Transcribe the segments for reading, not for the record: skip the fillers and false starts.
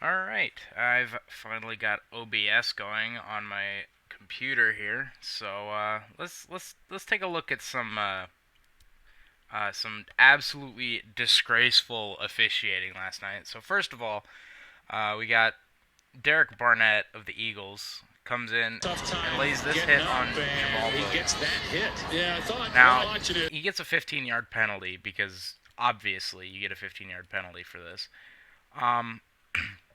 Alright, I've finally got OBS going on my computer here, so let's take a look at some absolutely disgraceful officiating last night. So first of all, we got Derek Barnett of the Eagles comes in and lays this hit on Jamal Williams. He gets that hit. Yeah, I thought. Now, he gets a 15-yard penalty because obviously you get a 15-yard penalty for this.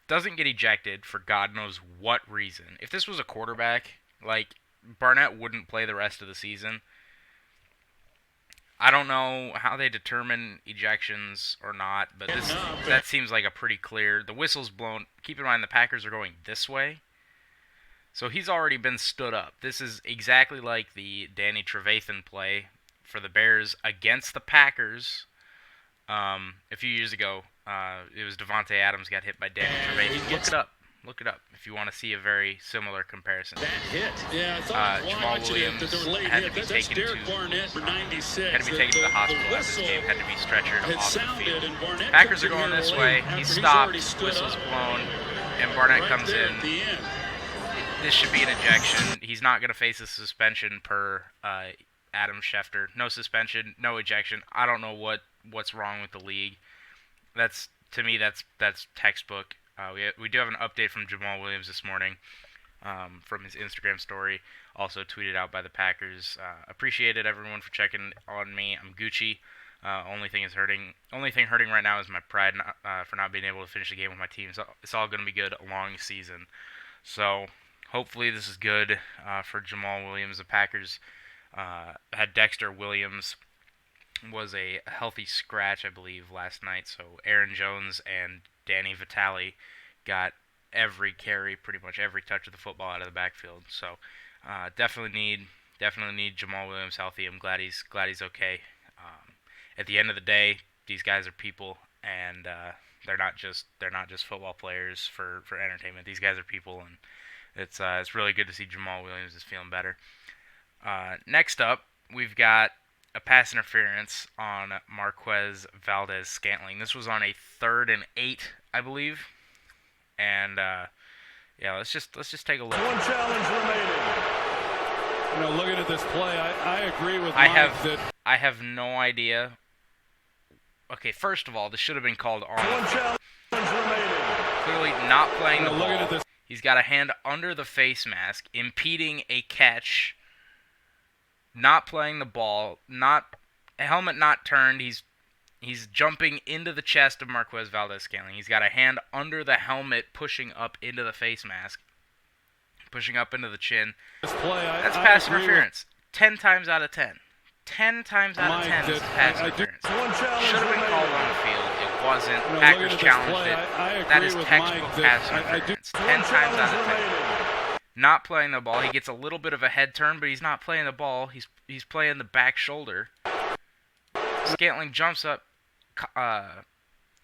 Doesn't get ejected for God knows what reason. If this was a quarterback, like, Barnett wouldn't play the rest of the season. I don't know how they determine ejections or not, but that seems like a pretty clear. The whistle's blown. Keep in mind the Packers are going this way. So he's already been stood up. This is exactly like the Danny Trevathan play for the Bears against the Packers a few years ago. It was Devontae Adams got hit by Danny Trevathan. Look it up. Look it up if you want to see a very similar comparison. That hit. Yeah, I thought Jamal Williams had to be taken to the hospital after this game. Had to be stretchered off the field. Packers are going this way. He's stopped. Whistle's blown, and Barnett comes in. This should be an ejection. He's not going to face a suspension per Adam Schefter. No suspension, no ejection. I don't know what's wrong with the league. To me, that's textbook. We do have an update from Jamal Williams this morning from his Instagram story, also tweeted out by the Packers. Appreciated everyone for checking on me. I'm Gucci. Only thing hurting right now is my pride for not being able to finish the game with my team. So it's all going to be good a long season. So hopefully this is good for Jamal Williams. The Packers had Dexter Williams was a healthy scratch, I believe, last night. So Aaron Jones and Danny Vitale got every carry, pretty much every touch of the football out of the backfield. So definitely need Jamal Williams healthy. I'm glad he's okay. At the end of the day, these guys are people, and they're not just football players for entertainment. These guys are people, and it's really good to see Jamal Williams is feeling better. Next up, we've got a pass interference on Marquez Valdes-Scantling. This was on a 3rd and 8, I believe. And yeah, let's just take a look. One challenge remaining. Looking at this play, I agree with Mike I have no idea. Okay, first of all, this should have been called on. One challenge remaining. Clearly not playing the ball. He's got a hand under the face mask, impeding a catch. Not playing the ball, helmet not turned. He's jumping into the chest of Marquez Valdes-Scantling. He's got a hand under the helmet, pushing up into the face mask, pushing up into the chin. That's pass interference. 10 times out of 10. 10 times out of 10 is pass interference. Should have been called on the field. It wasn't. Packers challenged it. That is textbook pass interference. 10 times out of 10. Not playing the ball. He gets a little bit of a head turn, but he's not playing the ball. He's playing the back shoulder. Scantling jumps up.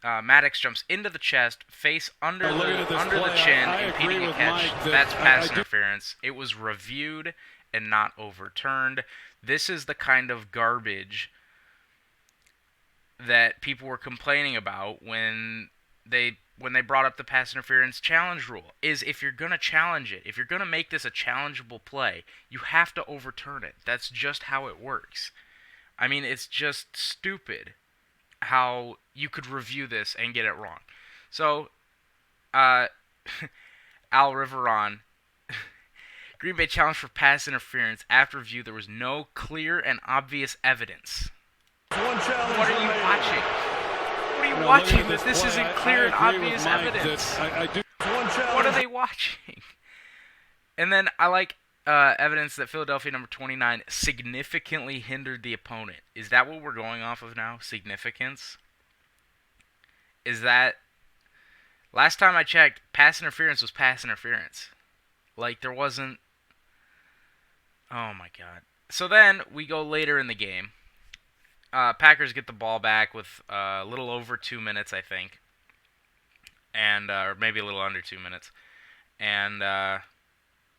Maddox jumps into the chest, face under the chin, impeding a catch. That's pass interference. It was reviewed and not overturned. This is the kind of garbage that people were complaining about when they brought up the pass interference challenge rule. Is if you're going to challenge it, if you're going to make this a challengeable play, you have to overturn it. That's just how it works. I mean, it's just stupid how you could review this and get it wrong. So, Al Riveron, Green Bay challenged for pass interference. After review, there was no clear and obvious evidence. What are you watching? What are you watching that this isn't clear and obvious evidence? What are they watching? And then I like evidence that Philadelphia number 29 significantly hindered the opponent. Is that what we're going off of now? Significance? Is that... Last time I checked, pass interference was pass interference. Like, there wasn't... Oh my god. So then, we go later in the game. Packers get the ball back with a little over 2 minutes, I think. Or maybe a little under 2 minutes. And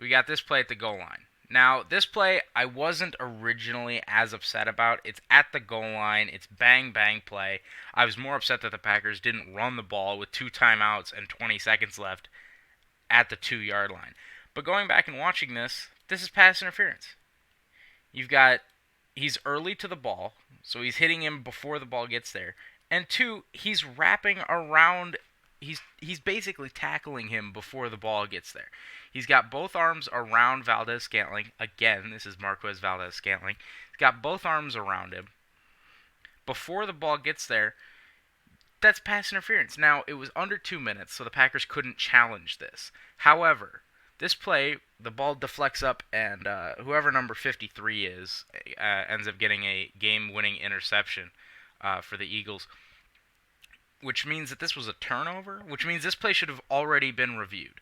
we got this play at the goal line. Now, this play, I wasn't originally as upset about. It's at the goal line. It's bang-bang play. I was more upset that the Packers didn't run the ball with 2 timeouts and 20 seconds left at the 2-yard line. But going back and watching this is pass interference. He's early to the ball, so he's hitting him before the ball gets there. And 2, he's wrapping around, he's basically tackling him before the ball gets there. He's got both arms around Valdez-Scantling. Again, this is Marquez Valdez-Scantling. He's got both arms around him before the ball gets there. That's pass interference. Now, it was under 2 minutes, so the Packers couldn't challenge this. However, this play, the ball deflects up, and whoever number 53 is ends up getting a game-winning interception for the Eagles, which means that this was a turnover, which means this play should have already been reviewed.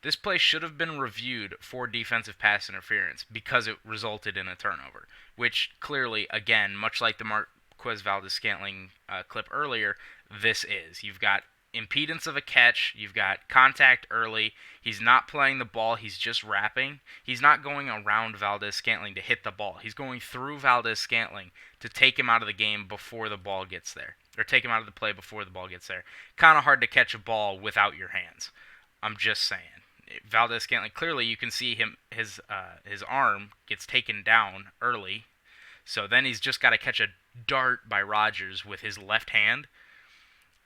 This play should have been reviewed for defensive pass interference because it resulted in a turnover, which clearly, again, much like the Marquez Valdez-Scantling clip earlier, this is. You've got impedance of a catch, you've got contact early, he's not playing the ball, he's just wrapping. He's not going around Valdez-Scantling to hit the ball. He's going through Valdez-Scantling to take him out of the game before the ball gets there, or take him out of the play before the ball gets there. Kind of hard to catch a ball without your hands. I'm just saying. Valdez-Scantling, clearly you can see his arm gets taken down early, so then he's just got to catch a dart by Rodgers with his left hand,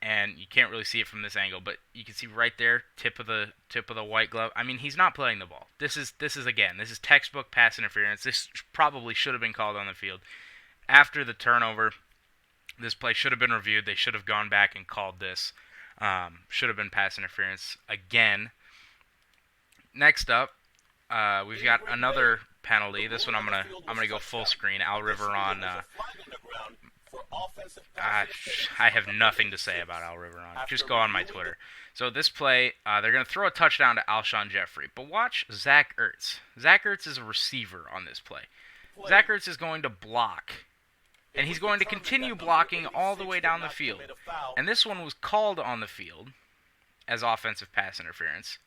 and you can't really see it from this angle, but you can see right there, tip of the white glove. I mean, he's not playing the ball. This is textbook pass interference. This probably should have been called on the field. After the turnover, this play should have been reviewed. They should have gone back and called this. Should have been pass interference again. Next up, we've got another penalty. This one I'm gonna go full screen. Al Riveron. I have nothing to say about Al Riveron. Just go on my Twitter. So this play, they're gonna throw a touchdown to Alshon Jeffrey, but watch Zach Ertz. Zach Ertz is a receiver on this play. Zach Ertz is going to block, and he's going to continue blocking all the way down the field. And this one was called on the field as offensive pass interference.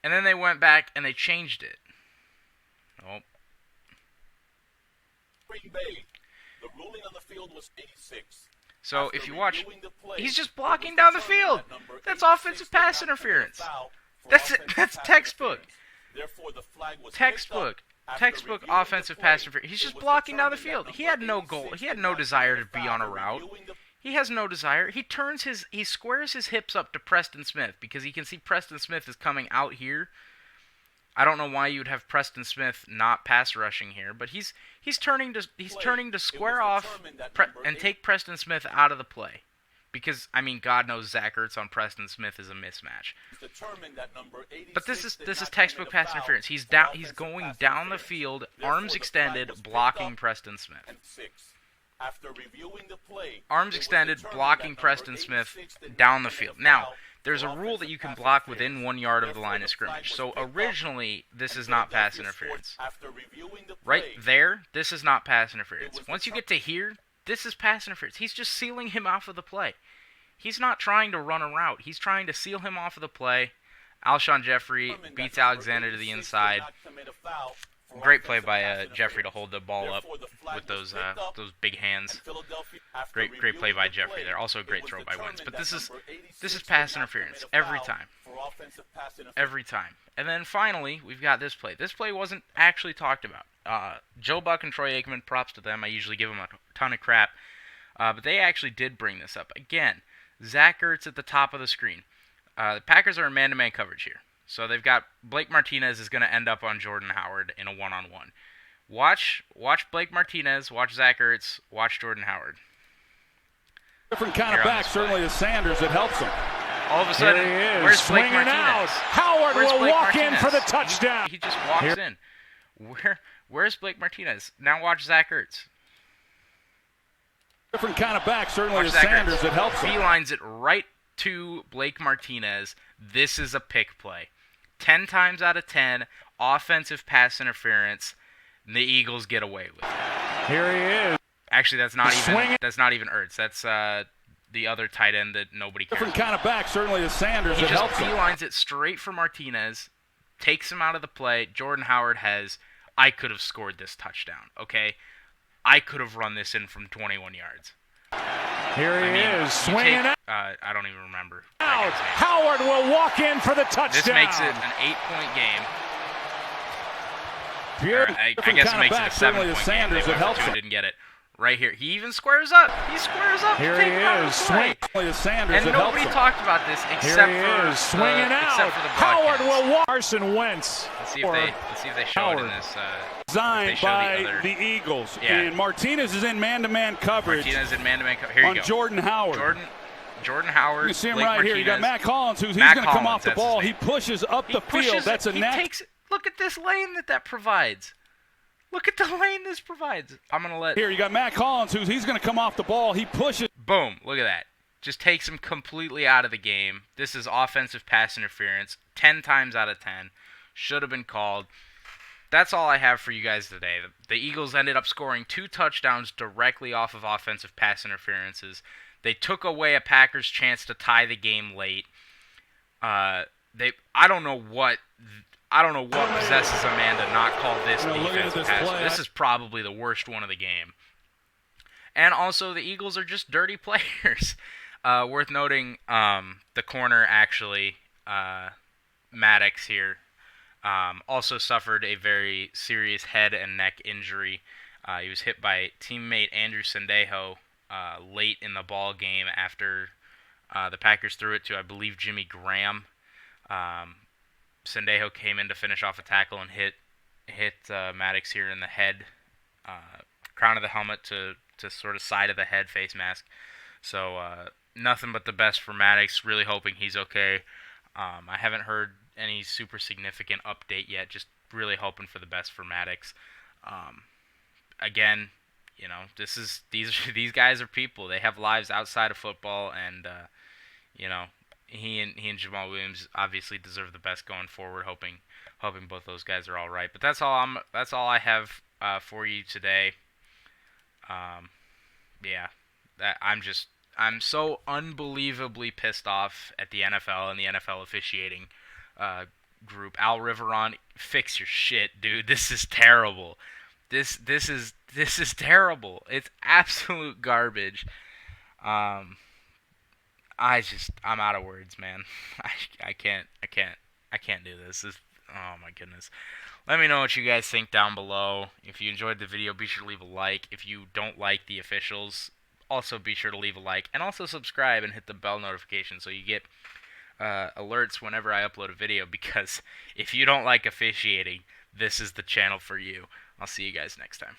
And then they went back and they changed it. Oh. Green Bay. The ruling on the field was 86. So if you watch, he's just blocking down the field. That's offensive pass interference. That's it. That's textbook. Textbook offensive pass interference. He's just blocking down the field. He had no goal. He had no desire to be on a route. He has no desire. He squares his hips up to Preston Smith because he can see Preston Smith is coming out here. I don't know why you would have Preston Smith not pass rushing here, but he's turning to square off and take Preston Smith out of the play. Because, I mean, God knows Zach Ertz on Preston Smith is a mismatch. But this is textbook pass interference. He's going down the field, arms extended, blocking Preston Smith. Arms extended, blocking Preston Smith down the field. Now, there's a rule that you can block within 1 yard of the line of scrimmage. So originally, this is not pass interference. Right there, this is not pass interference. Once you get to here, this is pass interference. He's just sealing him off of the play. He's not trying to run a route. He's trying to seal him off of the play. Alshon Jeffrey beats Alexander to the inside. Great play by Jeffrey to hold the ball up with those big hands. Great play by Jeffrey there. Also a great throw by Wentz. But this is pass interference every time. Every time. And then finally, we've got this play. This play wasn't actually talked about. Joe Buck and Troy Aikman, props to them. I usually give them a ton of crap. But they actually did bring this up. Again, Zach Ertz at the top of the screen. The Packers are in man-to-man coverage here. So they've got Blake Martinez is going to end up on Jordan Howard in a one-on-one. Watch Blake Martinez, watch Zach Ertz, watch Jordan Howard. Different kind of back, certainly to Sanders. It helps him. All of a sudden, where's Blake Martinez? Out. Howard will walk in for the touchdown. He just walks in. Where's Blake Martinez? Now watch Zach Ertz. Different kind of back, certainly to Sanders. It helps him. Beelines it right to Blake Martinez. This is a pick play. 10 times out of 10, offensive pass interference, and the Eagles get away with it. Here he is. Actually, that's not even Ertz. That's the other tight end that nobody cares about. Different kind of back, certainly to Sanders. He just beelines it straight for Martinez, takes him out of the play. Jordan Howard I could have scored this touchdown, okay? I could have run this in from 21 yards. Here he is, swinging out. I don't even remember. Howard will walk in for the touchdown. This makes it an 8-point game. I guess it makes it a 7-point game. They went for 2 and didn't get it. Right here. He even squares up. He squares up. Here he is, swinging. And nobody talked about this except for the Howard will walk. Carson Wentz. Let's see if they show it in this. Designed by the Eagles. Yeah. And Martinez is in man-to-man coverage. Martinez in man-to-man coverage. Here you go. On Jordan Howard. Jordan Howard. You see him Blake right Martinez. here. You got Matt Collins, he's going to come off the ball. He pushes up the field. That's a net. Look at this lane that provides. Look at the lane this provides. I'm going to let... Here, you got Matt Collins, he's going to come off the ball. He pushes. Boom. Look at that. Just takes him completely out of the game. This is offensive pass interference. 10 times out of 10. Should have been called. That's all I have for you guys today. The Eagles ended up scoring 2 touchdowns directly off of offensive pass interferences. They took away a Packers chance to tie the game late. I don't know what possesses a man to not call this defensive pass. This is probably the worst one of the game. And also, the Eagles are just dirty players. Worth noting, the corner actually, Maddox here, also suffered a very serious head and neck injury. He was hit by teammate Andrew Sendejo late in the ball game after the Packers threw it to, I believe, Jimmy Graham. Sendejo came in to finish off a tackle and hit Maddox here in the head, crown of the helmet to sort of side of the head, face mask. So nothing but the best for Maddox. Really hoping he's okay. I haven't heard any super significant update yet. Just really hoping for the best for Maddox. Again, you know, these guys are people. They have lives outside of football, and you know. He and Jamal Williams obviously deserve the best going forward. Hoping both those guys are all right. But that's all I have for you today. I'm so unbelievably pissed off at the NFL and the NFL officiating group. Al Riveron, fix your shit, dude. This is terrible. This is terrible. It's absolute garbage. I'm out of words, man. I can't do this. Oh my goodness. Let me know what you guys think down below. If you enjoyed the video, be sure to leave a like. If you don't like the officials, also be sure to leave a like. And also subscribe and hit the bell notification so you get alerts whenever I upload a video. Because if you don't like officiating, this is the channel for you. I'll see you guys next time.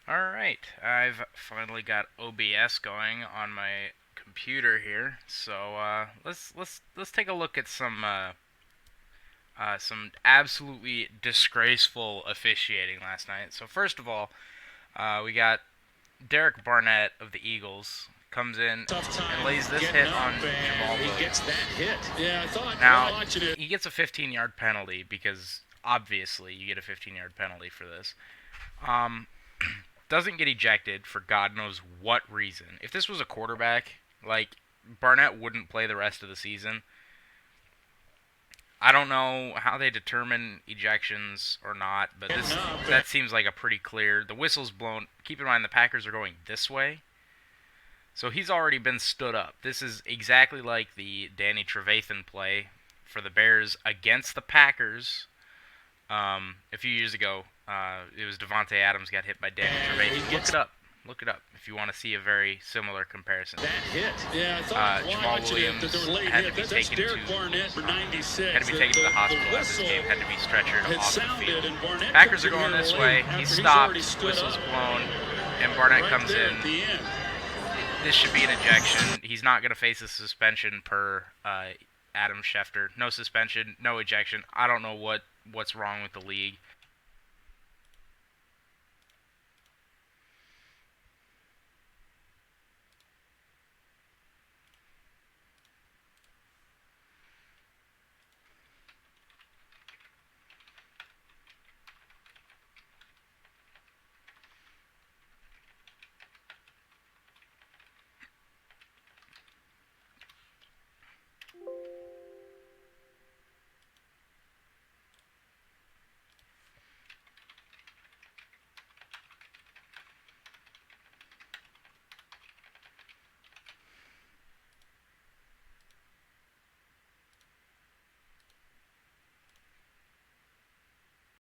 Alright, I've finally got OBS going on my computer here, so let's take a look at some absolutely disgraceful officiating last night. So first of all, we got Derek Barnett of the Eagles comes in and lays this hit on Jamal Williams. He gets that hit. Yeah, I thought. Now, he gets a 15-yard penalty because obviously you get a 15-yard penalty for this. Doesn't get ejected for God knows what reason. If this was a quarterback, like, Barnett wouldn't play the rest of the season. I don't know how they determine ejections or not, but that seems like a pretty clear... The whistle's blown. Keep in mind the Packers are going this way. So he's already been stood up. This is exactly like the Danny Trevathan play for the Bears against the Packers a few years ago. It was Devontae Adams got hit by Danny Trevathan. Look it up. Look it up if you want to see a very similar comparison. That hit. Yeah, I thought Jamal Williams had to be taken to the hospital after this game. Had to be stretchered off the field. Packers are going this way. He stopped. Whistle's blown, and Barnett comes in. This should be an ejection. He's not going to face a suspension per Adam Schefter. No suspension, no ejection. I don't know what's wrong with the league.